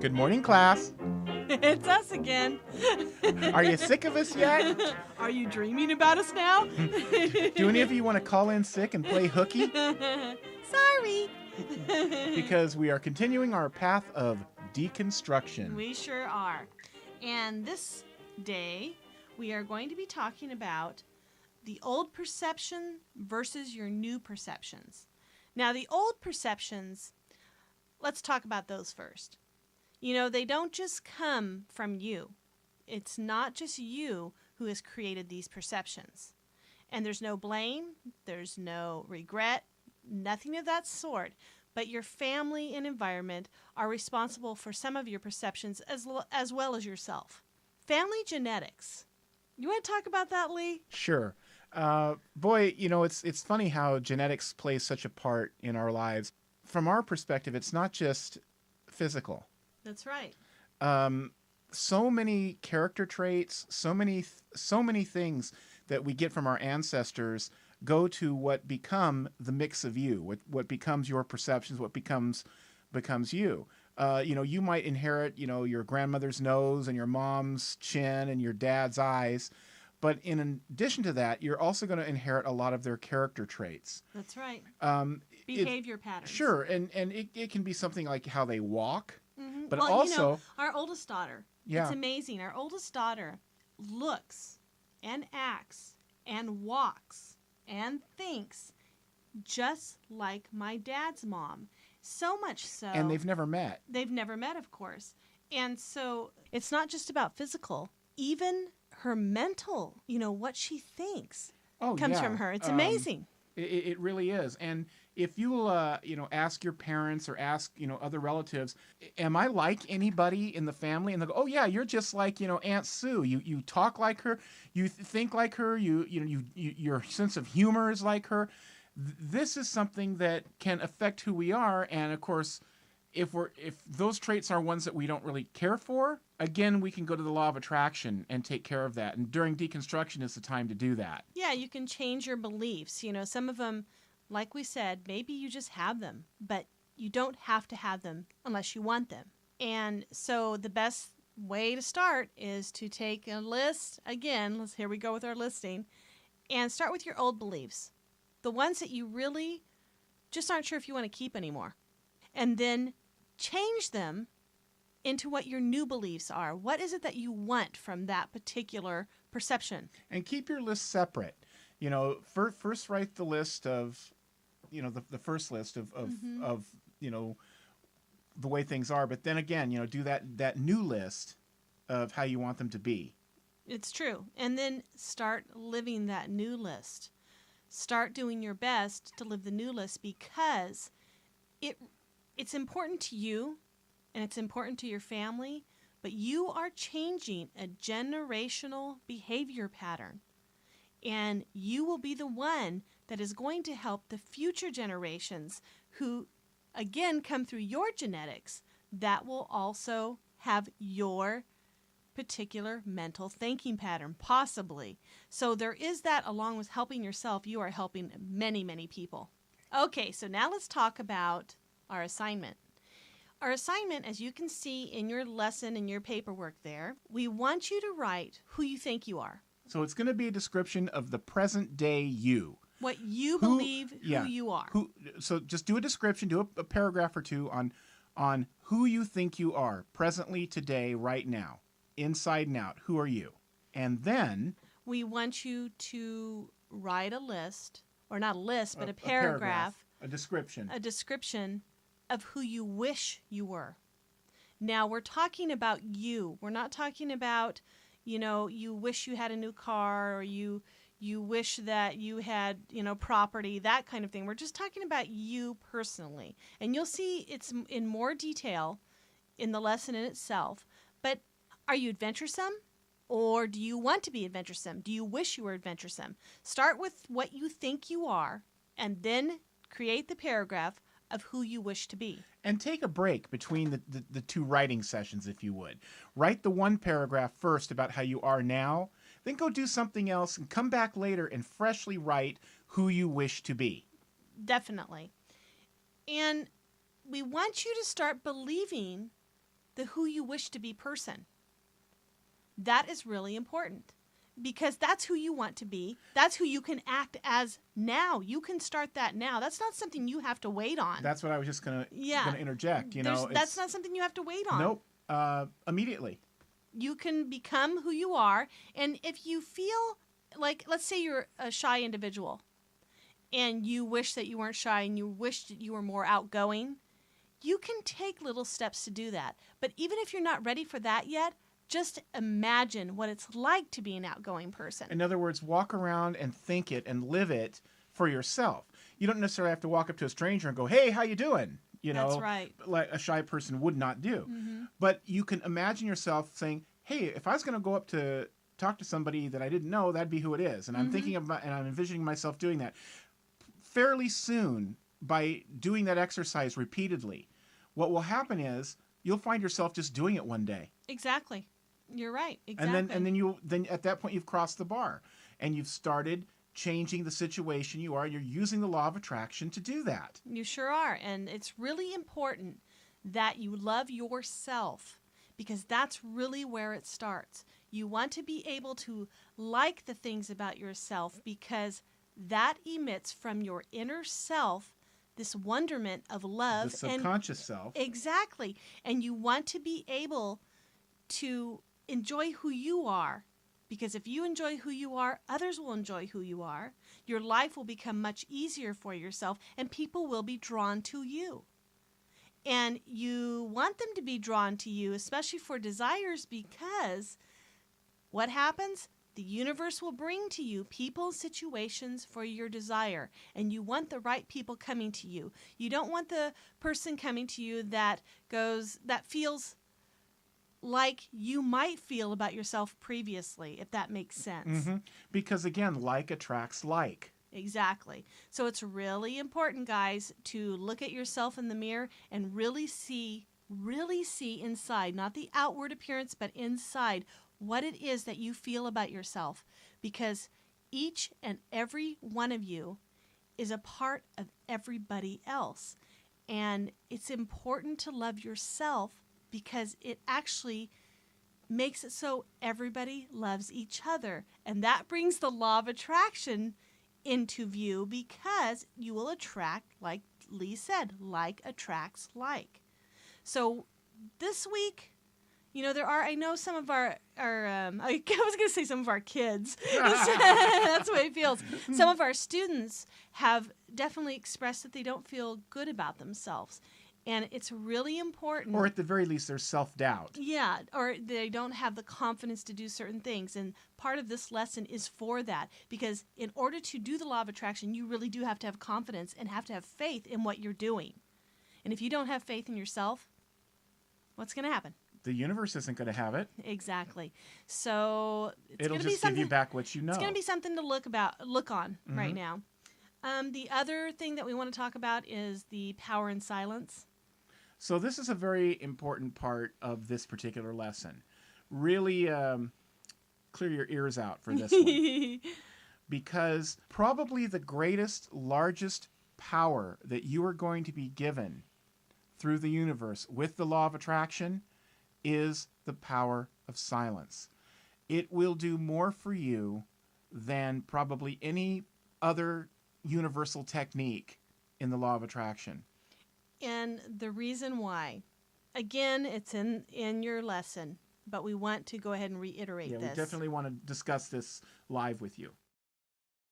Good morning, class. It's us again. Are you sick of us yet? Are you dreaming about us now? Do any of you want to call in sick and play hooky? Sorry. Because we are continuing our path of deconstruction. We sure are. And this day, we are going to be talking about the old perception versus your new perceptions. Now, the old perceptions, let's talk about those first. You know, they don't just come from you. It's not just you who has created these perceptions. And there's no blame, there's no regret, nothing of that sort. But your family and environment are responsible for some of your perceptions as well as yourself. Family genetics. You want to talk about that, Lee? Sure. Boy, you know, it's funny how genetics plays such a part in our lives. From our perspective, it's not just physical. That's right. So many character traits, so many things that we get from our ancestors go to what become the mix of you, what becomes your perceptions, what becomes you. You know, you might inherit, you know, your grandmother's nose and your mom's chin and your dad's eyes. But in addition to that, you're also going to inherit a lot of their character traits. That's right. Behavior patterns. Sure, and it can be something like how they walk, but well, also... you know, our oldest daughter, yeah. It's amazing. Our oldest daughter looks and acts and walks and thinks just like my dad's mom. So much so... And they've never met. They've never met, of course. And so it's not just about physical. Even her mental, you know, what she thinks comes from her. It's amazing. It really is. And if you'll, you know, ask your parents or ask, you know, other relatives, am I like anybody in the family? And they'll go, oh, yeah, you're just like, you know, Aunt Sue. You talk like her. You think like her. Your sense of humor is like her. This is something that can affect who we are. And, of course, if those traits are ones that we don't really care for, again, we can go to the law of attraction and take care of that. And during deconstruction is the time to do that. Yeah, you can change your beliefs. You know, some of them, like we said, maybe you just have them, but you don't have to have them unless you want them. And so the best way to start is to take a list. Again, here we go with our listing. And start with your old beliefs. The ones that you really just aren't sure if you want to keep anymore. And then change them into what your new beliefs are. What is it that you want from that particular perception? And keep your list separate. You know, first write the list of, you know, the first list of you know, the way things are. But then again, you know, do that new list of how you want them to be. It's true. And then start living that new list. Start doing your best to live the new list because it's important to you and it's important to your family, but you are changing a generational behavior pattern. And you will be the one that is going to help the future generations who, again, come through your genetics that will also have your particular mental thinking pattern, possibly. So there is that along with helping yourself, you are helping many, many people. Okay, so now let's talk about our assignment. Our assignment, as you can see in your lesson and your paperwork there, we want you to write who you think you are. So it's going to be a description of the present day you. What you believe who you are. So just do a description, do a paragraph or two on who you think you are presently, today, right now, inside and out. Who are you? And then we want you to write a list, or not a list, but a paragraph. A description. A description of who you wish you were. Now, we're talking about you. We're not talking about, you know, you wish you had a new car or you wish that you had, you know, property, that kind of thing. We're just talking about you personally. And you'll see it's in more detail in the lesson in itself. But are you adventuresome? Or do you want to be adventuresome? Do you wish you were adventuresome? Start with what you think you are and then create the paragraph of who you wish to be. And take a break between the two writing sessions, if you would. Write the one paragraph first about how you are now, then go do something else and come back later and freshly write who you wish to be. Definitely. And we want you to start believing the who you wish to be person. That is really important because that's who you want to be. That's who you can act as now. You can start that now. That's not something you have to wait on. That's what I was just gonna interject. That's not something you have to wait on. Nope. Immediately. You can become who you are. And if you feel like, let's say you're a shy individual and you wish that you weren't shy and you wish that you were more outgoing, you can take little steps to do that. But even if you're not ready for that yet, just imagine what it's like to be an outgoing person. In other words, walk around and think it and live it for yourself. You don't necessarily have to walk up to a stranger and go, "Hey, how you doing?" That's right. Like a shy person would not do. Mm-hmm. But you can imagine yourself saying, "Hey, if I was going to go up to talk to somebody that I didn't know, that'd be who it is." And I'm thinking about, and I'm envisioning myself doing that. Fairly soon, by doing that exercise repeatedly, what will happen is you'll find yourself just doing it one day. Exactly. You're right. Exactly. And then at that point you've crossed the bar and you've started changing the situation you are. You're using the law of attraction to do that. You sure are. And it's really important that you love yourself because that's really where it starts. You want to be able to like the things about yourself because that emits from your inner self this wonderment of love. The subconscious self. Exactly. And you want to be able to enjoy who you are. Because if you enjoy who you are, others will enjoy who you are. Your life will become much easier for yourself, and people will be drawn to you. And you want them to be drawn to you, especially for desires, because what happens? The universe will bring to you people, situations for your desire, and you want the right people coming to you. You don't want the person coming to you that feels like you might feel about yourself previously, if that makes sense. Mm-hmm. Because again, like attracts like. Exactly. So it's really important, guys, to look at yourself in the mirror and really see inside, not the outward appearance, but inside what it is that you feel about yourself. Because each and every one of you is a part of everybody else. And it's important to love yourself because it actually makes it so everybody loves each other. And that brings the law of attraction into view because you will attract, like Lee said, like attracts like. So this week, I know some of our I was going to say some of our kids. That's the way it feels. Some of our students have definitely expressed that they don't feel good about themselves. And it's really important. Or at the very least, there's self-doubt. Yeah, or they don't have the confidence to do certain things. And part of this lesson is for that. Because in order to do the law of attraction, you really do have to have confidence and have to have faith in what you're doing. And if you don't have faith in yourself, what's going to happen? The universe isn't going to have it. Exactly. So it'll just give you back what you know. It's going to be something to look on right now. The other thing that we want to talk about is the power in silence. So this is a very important part of this particular lesson. Really clear your ears out for this one. Because probably the greatest, largest power that you are going to be given through the universe with the law of attraction is the power of silence. It will do more for you than probably any other universal technique in the law of attraction. And the reason why, again, it's in your lesson, but we want to go ahead and reiterate this. Yeah, we definitely want to discuss this live with you.